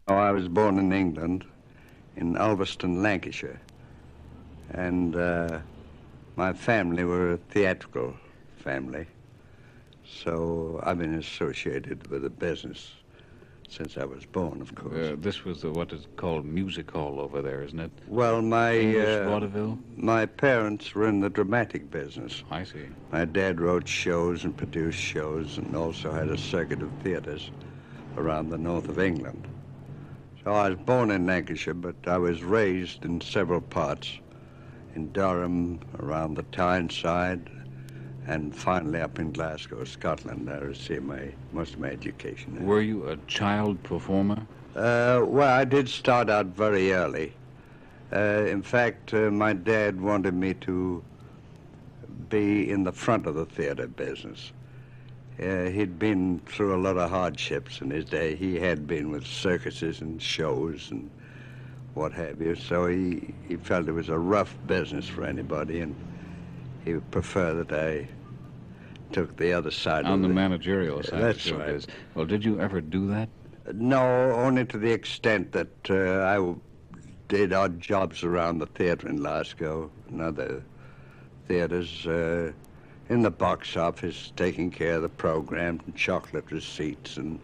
Oh, I was born in England, in Ulverston, Lancashire. And my family were a theatrical family. So I've been associated with the business since I was born, of course. This was what is called music hall over there, isn't it? Well, English vaudeville? my parents were in the dramatic business. I see. My dad wrote shows and produced shows and also had a circuit of theaters around the north of England. So I was born in Lancashire, but I was raised in several parts, in Durham, around the Tyneside, and finally up in Glasgow, Scotland. I received most of my education there. Were you a child performer? Well, I did start out very early. In fact, my dad wanted me to be in the front of the theater business. He'd been through a lot of hardships in his day. He had been with circuses and shows and what have you, so he felt it was a rough business for anybody, and he would prefer that I took the other side on of the managerial side. That's right. Is. Well, did you ever do that? No, only to the extent that I did odd jobs around the theater in Glasgow and other theaters, in the box office, taking care of the program, and chocolate receipts, and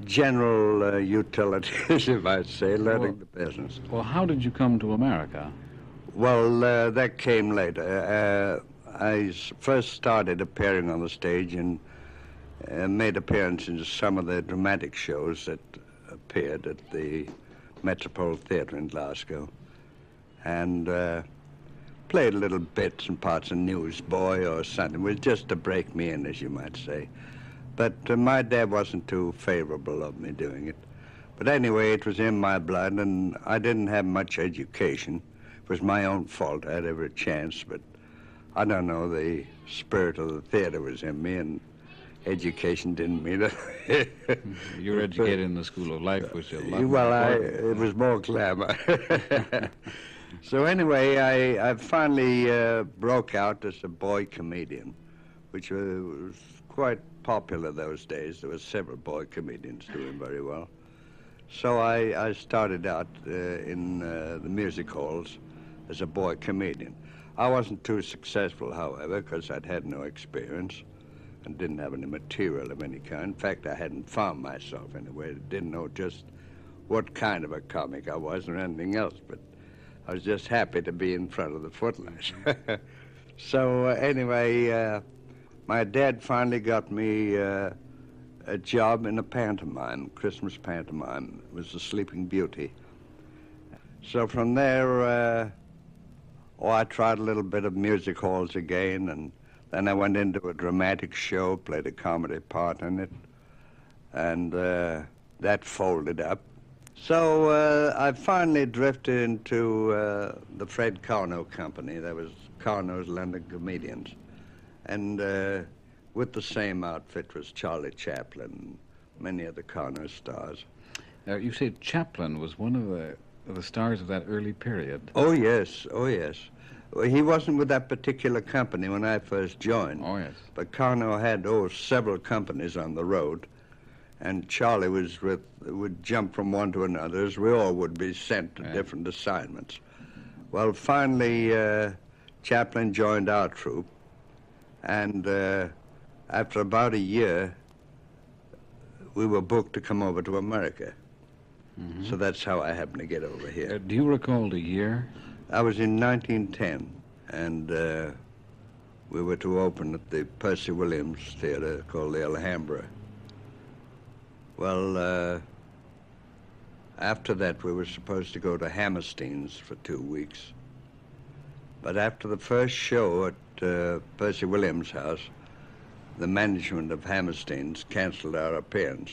general utilities, if I say, learning the business. Well, how did you come to America? Well, that came later. I first started appearing on the stage and made appearances in some of the dramatic shows that appeared at the Metropole Theatre in Glasgow, and played little bits and parts of newsboy or something. It was just to break me in, as you might say. But my dad wasn't too favorable of me doing it. But anyway, it was in my blood, and I didn't have much education. It was my own fault. I had every chance, but I don't know, the spirit of the theater was in me, and education didn't mean it. You were educated in the School of Life, which is a lot well, it was more glamour. So anyway, I finally broke out as a boy comedian, which was quite popular those days. There were several boy comedians doing very well. So I started out in the music halls as a boy comedian. I wasn't too successful, however, because I'd had no experience and didn't have any material of any kind. In fact, I hadn't found myself anyway. I didn't know just what kind of a comic I was or anything else, but I was just happy to be in front of the footlights. So anyway, my dad finally got me a job in a pantomime, Christmas pantomime. It was The Sleeping Beauty. So from there, I tried a little bit of music halls again, and then I went into a dramatic show, played a comedy part in it, and that folded up. So I finally drifted into the Fred Carno Company. That was Carno's London Comedians. And with the same outfit was Charlie Chaplin and many of the Carno stars. You said Chaplin was one of the stars of that early period. Oh, yes. Oh, yes. Well, he wasn't with that particular company when I first joined. Oh, yes. But Carno had, several companies on the road. And Charlie would jump from one to another, as we all would be sent to different assignments. Well, finally, Chaplin joined our troupe, and after about a year, we were booked to come over to America. Mm-hmm. So that's how I happened to get over here. Do you recall the year? I was in 1910, and we were to open at the Percy Williams Theater called the Alhambra. Well, after that, we were supposed to go to Hammerstein's for 2 weeks. But after the first show at Percy Williams' house, the management of Hammerstein's canceled our appearance.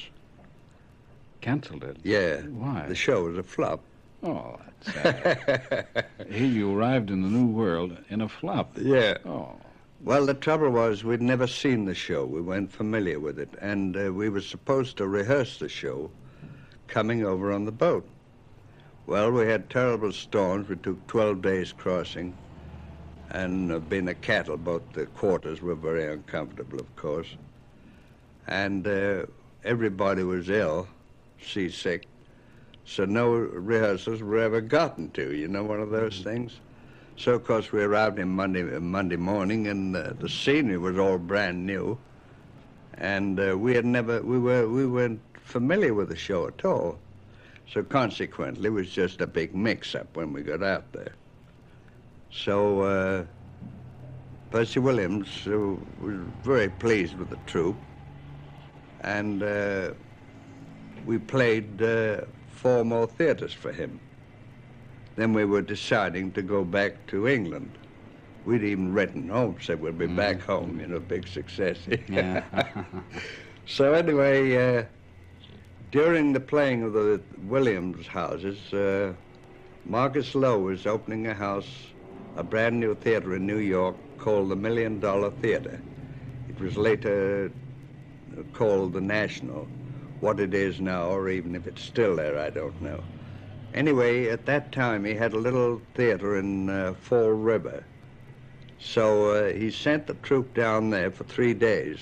Canceled it? Yeah. Why? The show was a flop. Oh, that's sad. Here you arrived in the New World in a flop. Yeah. Oh. Well, the trouble was we'd never seen the show. We weren't familiar with it. And we were supposed to rehearse the show coming over on the boat. Well, we had terrible storms. We took 12 days crossing. And being a cattle boat, the quarters were very uncomfortable, of course. And everybody was ill, seasick. So no rehearsals were ever gotten to, you know, one of those things. So, of course, we arrived in Monday morning, and the scenery was all brand new. And we weren't familiar with the show at all. So consequently, it was just a big mix-up when we got out there. So Percy Williams was very pleased with the troupe, and we played 4 more theaters for him. Then we were deciding to go back to England. We'd even written home, said we'd be back home, you know, big success. Yeah. So anyway, during the playing of the Williams houses, Marcus Lowe was opening a brand new theater in New York called the $1 Million Theater. It was later called the National. What it is now, or even if it's still there, I don't know. Anyway, at that time, he had a little theater in Fall River. So he sent the troupe down there for 3 days.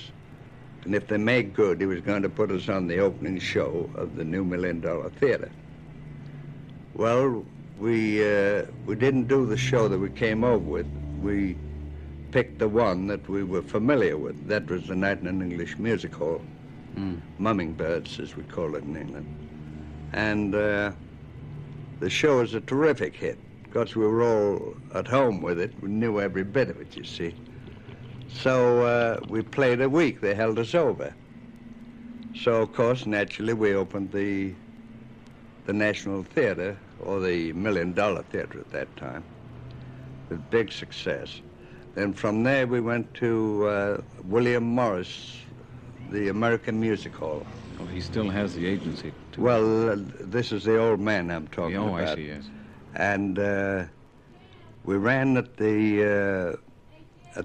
And if they made good, he was going to put us on the opening show of the new $1 Million Theater. Well, we didn't do the show that we came over with. We picked the one that we were familiar with. That was the Night in an English Music Hall, Mumming Birds, as we call it in England. And the show was a terrific hit, because we were all at home with it. We knew every bit of it, you see. So we played a week. They held us over. So, of course, naturally, we opened the National Theater, or the $1 Million Theater at that time, with big success. Then from there, we went to William Morris, the American Music Hall. Oh, he still has the agency, too. Well, this is the old man I'm talking about. Oh, I see, yes. And we ran at the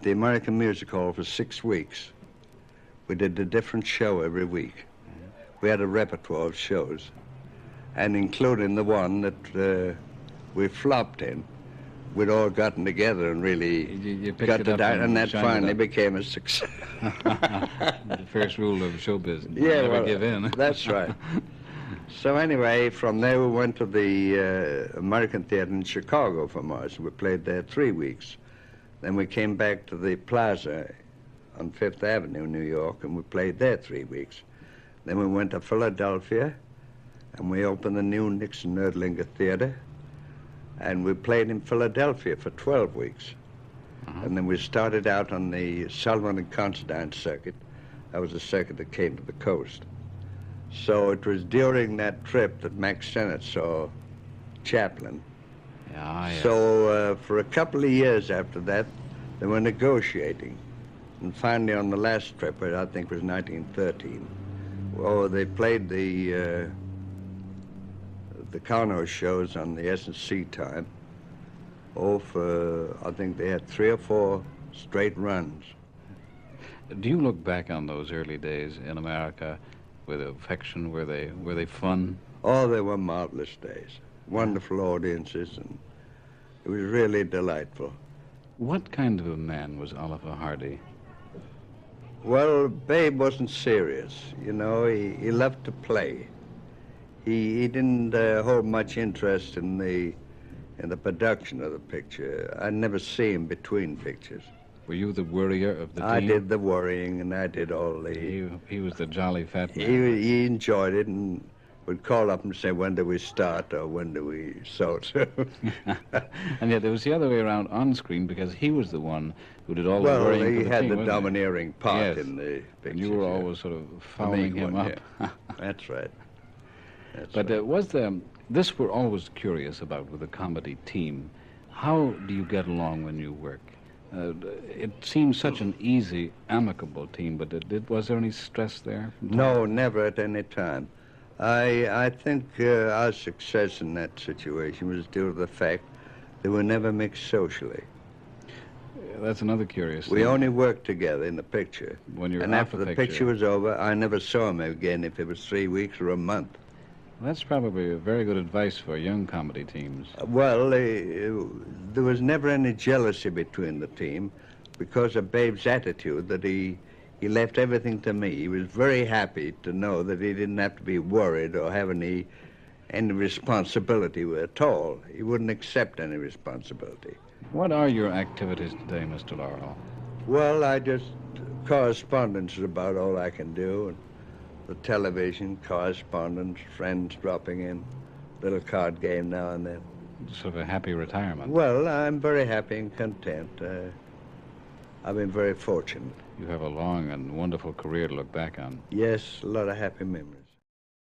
American Music Hall for 6 weeks. We did a different show every week. We had a repertoire of shows, and including the one that we flopped in. We'd all gotten together and really you got it to up die, and that shined it finally up. became a success. The first rule of show business. Yeah, Never well, give in. That's right. So anyway, from there we went to the American Theater in Chicago for Mars. We played there 3 weeks. Then we came back to the Plaza on 5th Avenue, New York, and we played there 3 weeks. Then we went to Philadelphia, and we opened the new Nixon Erdlinger Theater, and we played in Philadelphia for 12 weeks. And then we started out on the Sullivan and Considine circuit. That was the circuit that came to the coast. So it was during that trip that Max Sennett saw Chaplin. Yeah. So for a couple of years after that, they were negotiating. And finally on the last trip, which I think was 1913, well, they played the Carnot shows on the S&C time. I think they had 3 or 4 straight runs. Do you look back on those early days in America with affection? Were they fun? Oh, they were marvelous days. Wonderful audiences, and it was really delightful. What kind of a man was Oliver Hardy? Well, Babe wasn't serious. You know, he loved to play. He didn't hold much interest in the production of the picture. I never see him between pictures. Were you the worrier of the team? I did the worrying, and I did all the... He was the jolly fat man. He enjoyed it and would call up and say, when do we start, or when do we sew it? And yet there was the other way around on screen, because he was the one who did all the worrying Well, for he the had team, the wasn't he? domineering part Yes. in the picture. And you were always sort of following him up. Yeah. That's right. But this we're always curious about with a comedy team. How do you get along when you work? It seems such an easy, amicable team, but was there any stress there? No, never at any time. I think our success in that situation was due to the fact that we never mixed socially. That's another curious thing. We only worked together in the picture. When you're and off after the the picture picture was over, I never saw him again if it was 3 weeks or a month. That's probably a very good advice for young comedy teams. Well, there was never any jealousy between the team because of Babe's attitude that he left everything to me. He was very happy to know that he didn't have to be worried or have any any responsibility at all. He wouldn't accept any responsibility. What are your activities today, Mr. Laurel? Well, I just, correspondence is about all I can do. And the television, correspondence, friends dropping in, little card game now and then. Sort of a happy retirement. Well, I'm very happy and content. I've been very fortunate. You have a long and wonderful career to look back on. Yes, a lot of happy memories.